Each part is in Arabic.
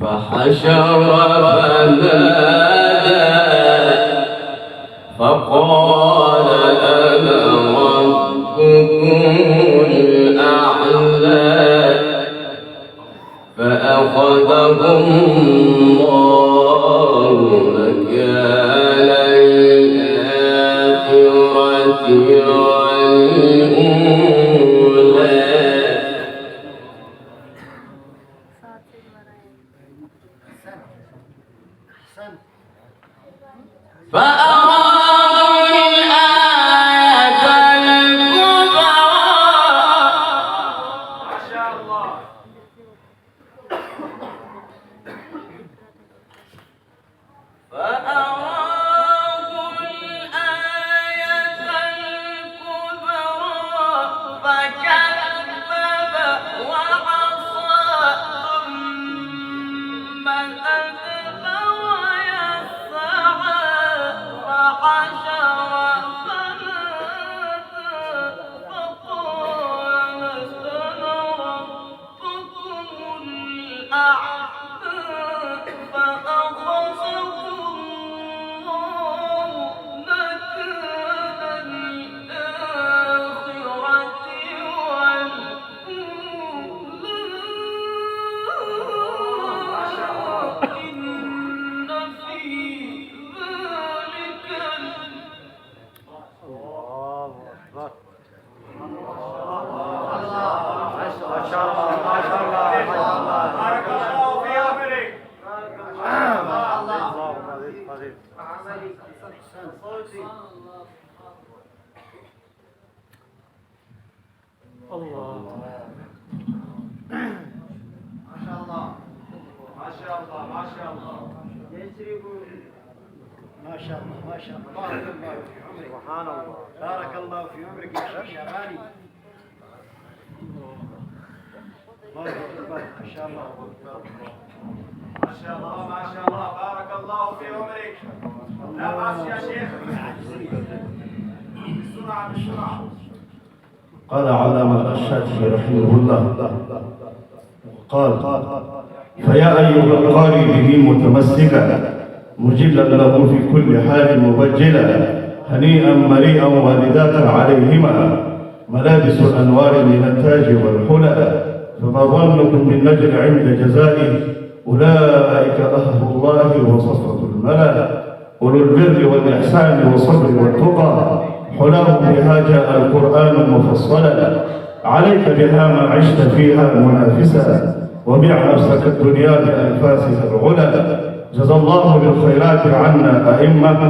فحشر فنادى فقال أنا ربكم الأعلى فأخذه الله نكال الآخرة والأولى. فأراه الآية الكبرى. ما شاء الله. فأراه الآية الكبرى فكذب وعصى ثم أدبر ويسعى فحشر فنادى فقال أنا ربكم الأعلى فأخذه الله نكال الآخرة والأولى. إن في ذلك الله أكبر. بارك الله في عمرك. ما شاء الله ما شاء الله. ما شاء الله ما شاء الله. بارك الله في عمرك. سبحان الله. بارك الله في عمرك يا شيخ شعباني. الله أكبر. ما شاء الله. ما شاء الله ما شاء الله. بارك الله في عمرك. لا بأس يا شيخ. بسرعة بسرعة. قال علامة الشافعي رحمه الله قال فيا أيها القارئ به متمسكا مجلا له في كل حال مبجلا هنيئا مريئا والداك عليهما ملابس الأنوار من التاج والحلى فما ظنكم بالنجل عند جزائه أولئك أهل الله وصفة الملا أولو البر والإحسان والصبر والتقى حلاهم بها جاء القرآن مفصلا عليك بها ما عشت فيها منافسا وبع نفسك الدنيا بأنفاسها العلا جزى الله بالخيرات عنا أئمة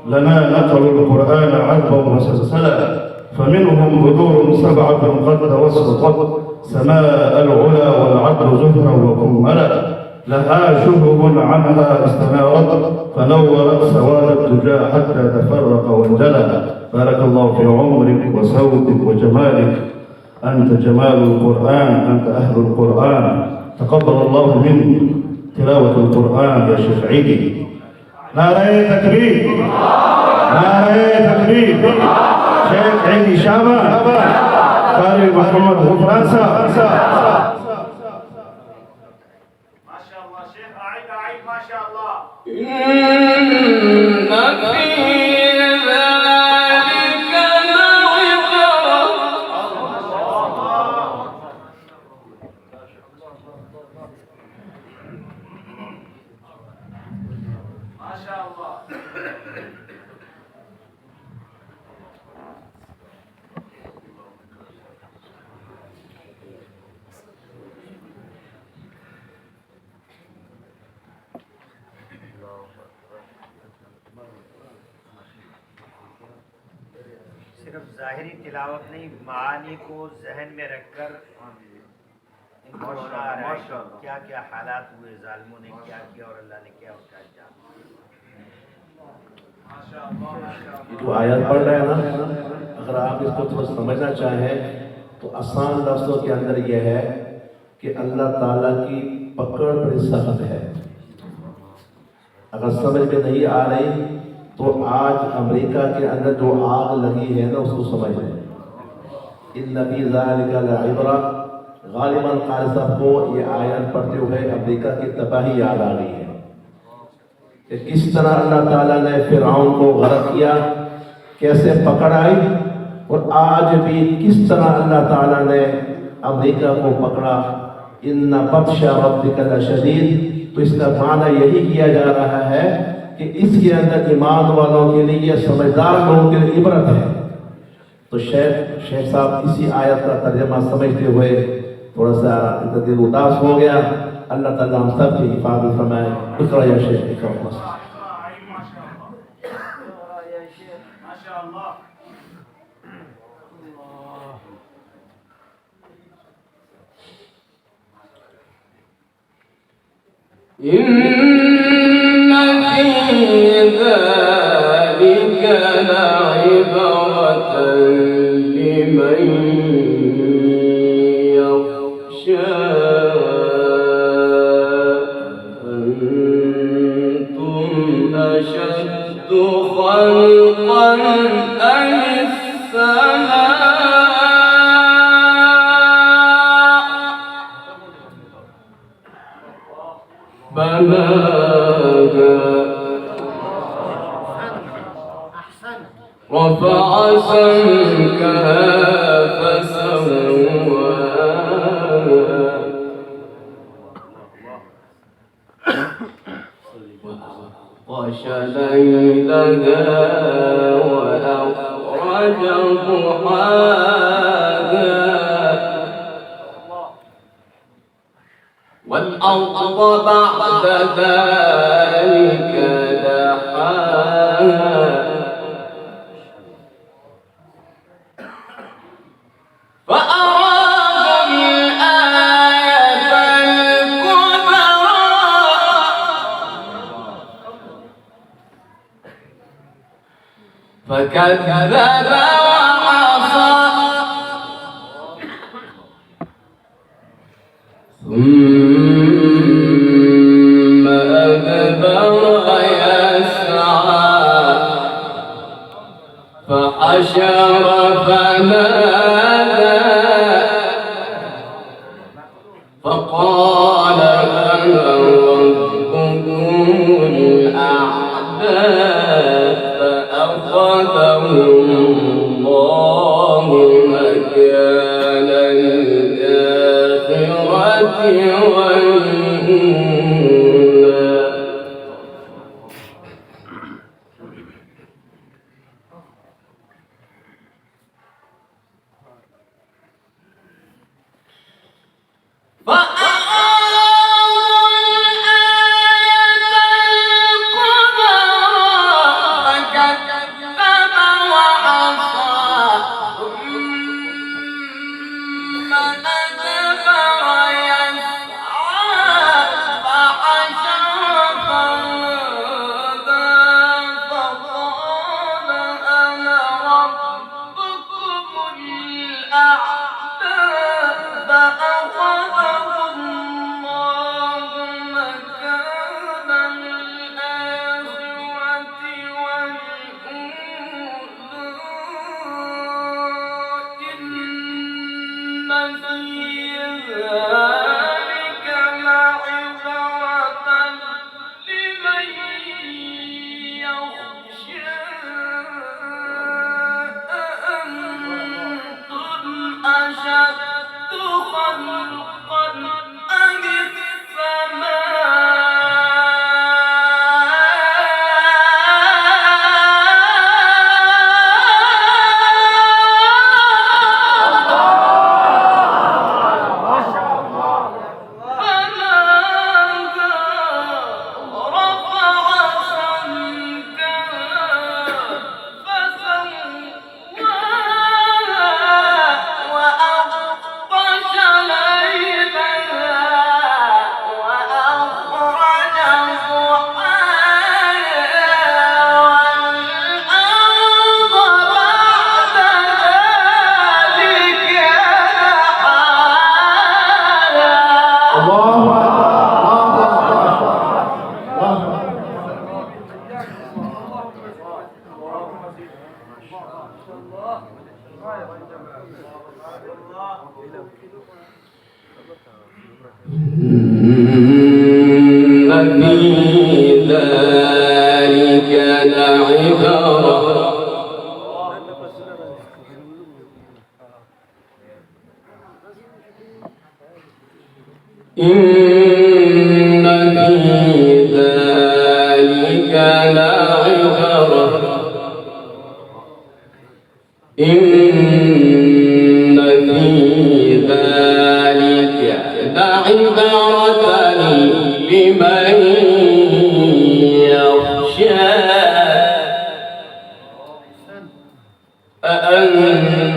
لنا نقلوا القرآن عذبا وسلسلا فمنهم بدور سبعة قد توسطت سماء العلا والعدل زهرا وكملا لها شهب عنها استنارت فنورت سواد الدجى حتى تفرق وانجلى بارك الله في عمرك وصوتك وجمالك أنت جمال القرآن أنت أهل القرآن تقبل الله منك تلاوة القرآن يا شيخ عيدي نعرة تكبير نعرة تكبير شيخ عيدي شامة قارئ محمد غفران ما شاء الله شيخ. أعيد أعيد ما شاء الله. إن في ذلك لعبرة. ما شاء الله. सिर्फ ज़ाहिरी तिलावत नहीं मानी को जहन में रखकर इनको होना आ रहा है क्या क्या हालात हुए जालिमों ने क्या किया और अल्लाह ने क्या उनका अंजाम ये जो आयत पढ़ रहे हैं ना अगर आप इसको थोड़ा समझना चाहें तो आसान लफ्ज़ों के अंदर यह है कि अल्लाह ताला की पकड़ बड़ी सख्त है। अगर समझ में नहीं आ रही तो आज अमेरिका के अंदर जो आग लगी है ना उसको समझ लें। इन नबी ज़ालिका लइब्रा गालिबन कारी साहब को ये आयत पढ़ते हुए अमेरिका की तबाही याद आ गई है कि किस तरह अल्लाह ताला ने फिरौन को गरक किया, कैसे पकड़ आई, और आज भी किस तरह अल्लाह ताला ने अमेरिका को पकड़ा। इन्ना बत्शा रब्बिका लशदीद। तो इसका माना यही किया जा रहा है कि इसके अंदर ईमान वालों के लिए, समझदार लोगों के लिए इबरत है। तो शेख साहब इसी आयत का तर्जमा समझते हुए थोड़ा सा दिल उदास हो गया। अल्लाह ताला हम सब की हिफाजत फरमाए। इकरा या शेख इकरा। إن في ذلك لعبرة لمن يخشى أنتم أشد خلقا أم السماء بناها رفع سمكها فسواها وأغطش ليلها وأخرج ضحاها والأرض بعد ذلك دحاها فأراه الآية الكبرى فكذب وعصى ثم أدبر يسعى فحشر فنادى فقال أنا ربكم الأعلى فأخذه الله مكان الآخرة والأولى.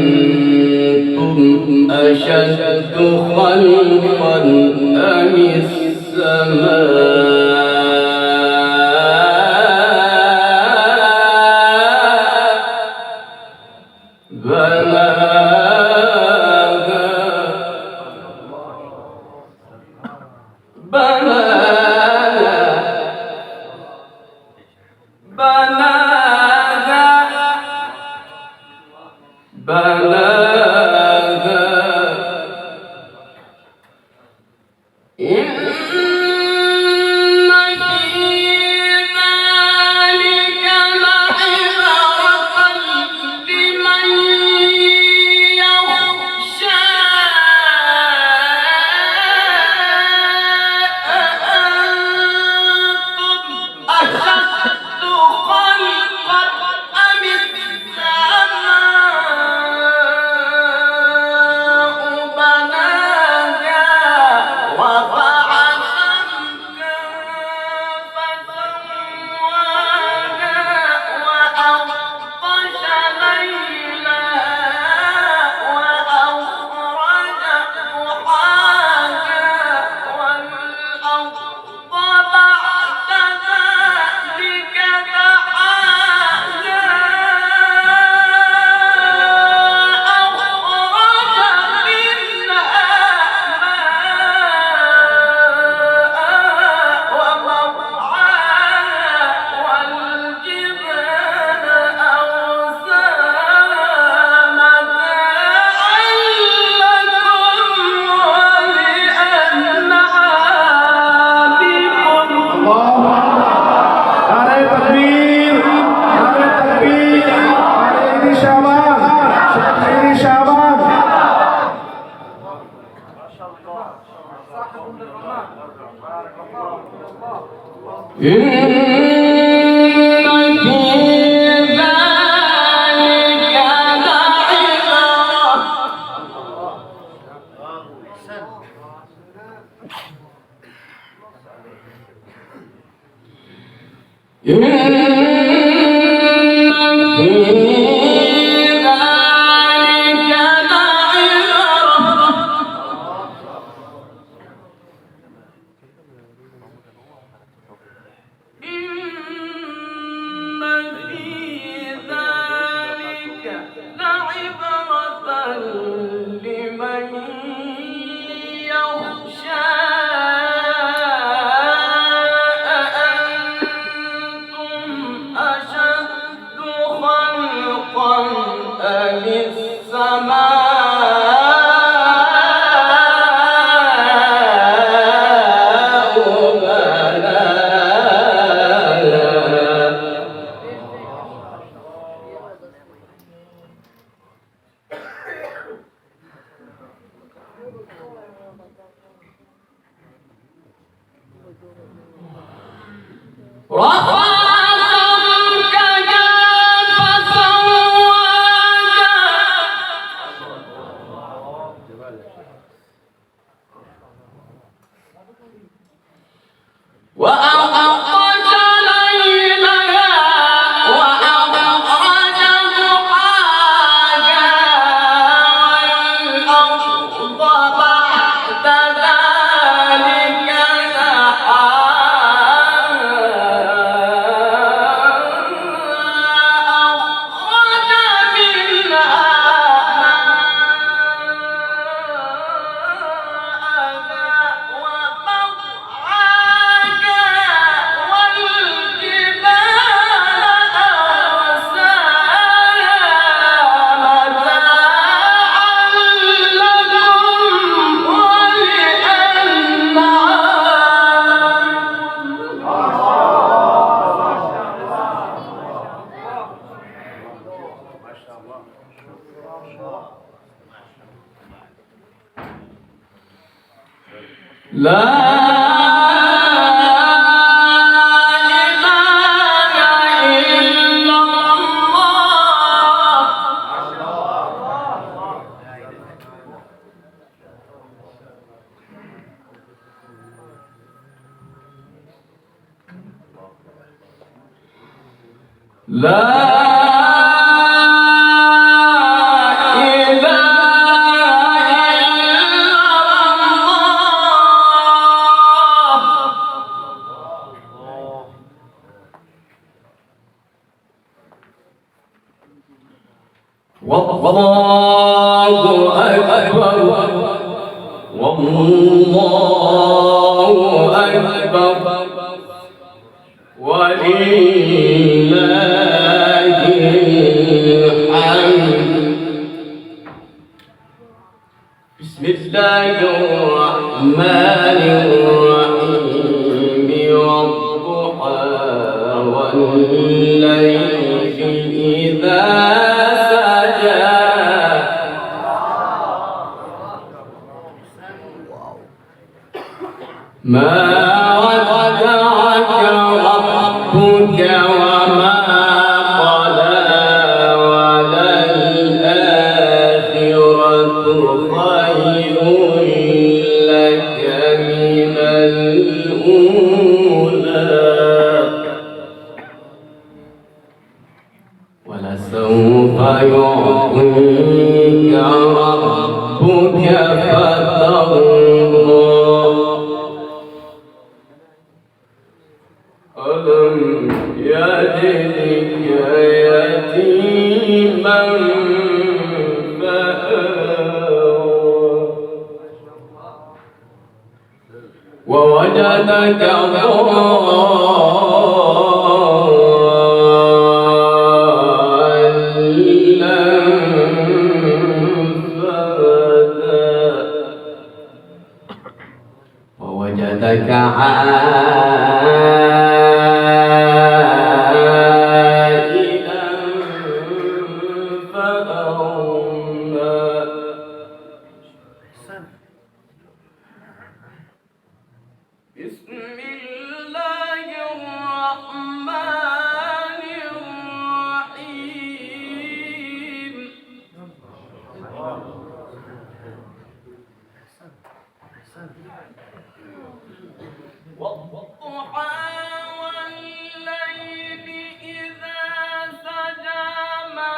أأنتم أشد خلقا أم السماء ومرعاها لا والله أكبر والله أكبر ولله الحمد. بسم الله الرحمن الرحيم والضحى والليل إذا ما ودعك ربك وما قلى وللآخرة خير لك من الأولى ولسوف يعطيك ربك فترضى. ألم يجدك يتيما فآوى ووجدك ضالا فهدى ووجدك بسم الله الرحمن الرحيم. والضحى والليل إذا سجى ما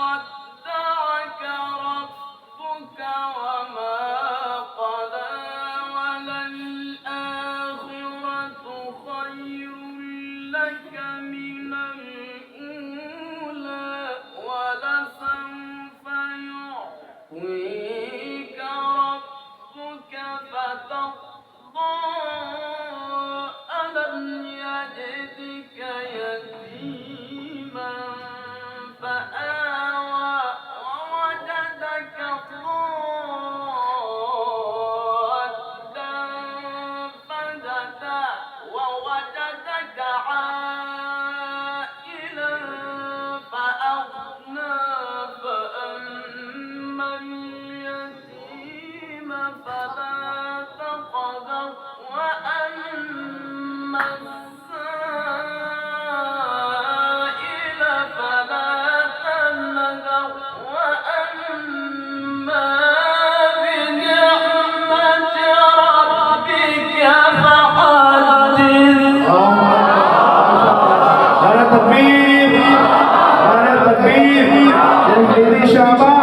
ودعك ربك وما قلى وللآخرة خير لك من الأولى ولسوف يعطيك ربك فترضى. ألم يجدك يتيما فآوى ووجدك ضالا فهدى ووجدك عائلا فأغنى فأما اليتيم فلا تقهر وأما السائل فلا تنهر وأما بنعمة ربك فحدث. नारा तकबीर, नारा तकबीर, जल्दी शाबाश।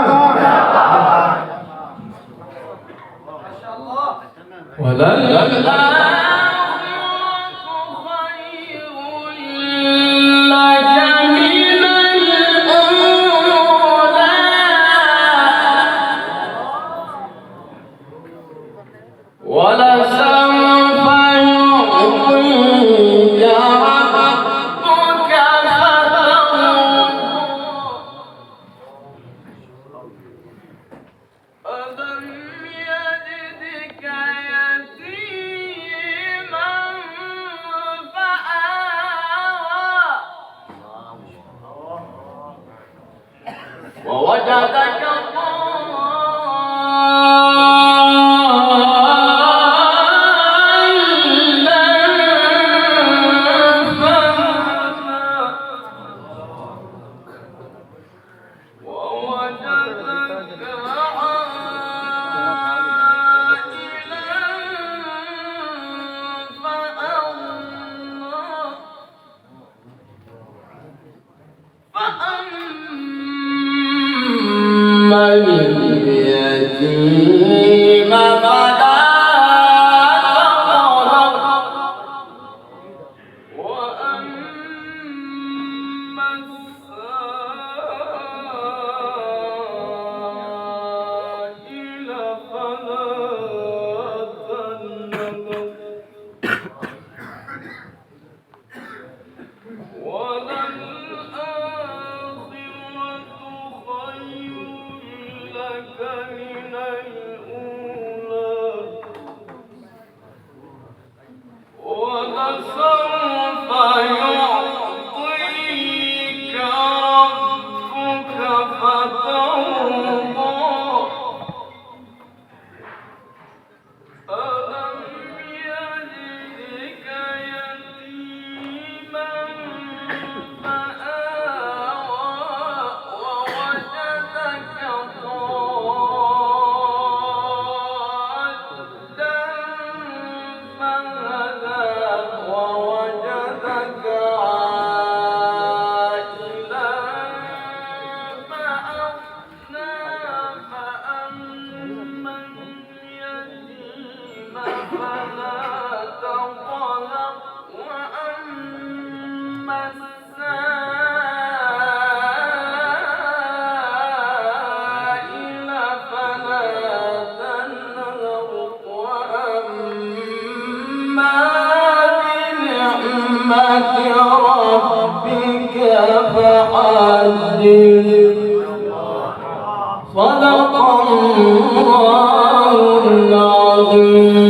ووجدك ضالا من الأولى ولسوف يعطيك ربك فترضى ألم يجدك يتيما فآوى ووجدك ضالا فهدى ووجدك عائلا فأغنى فأما اليتيم فلا تقهر وأما السائل فلا تنهر وأما بنعمة ربك فحدث صدق الله العظيم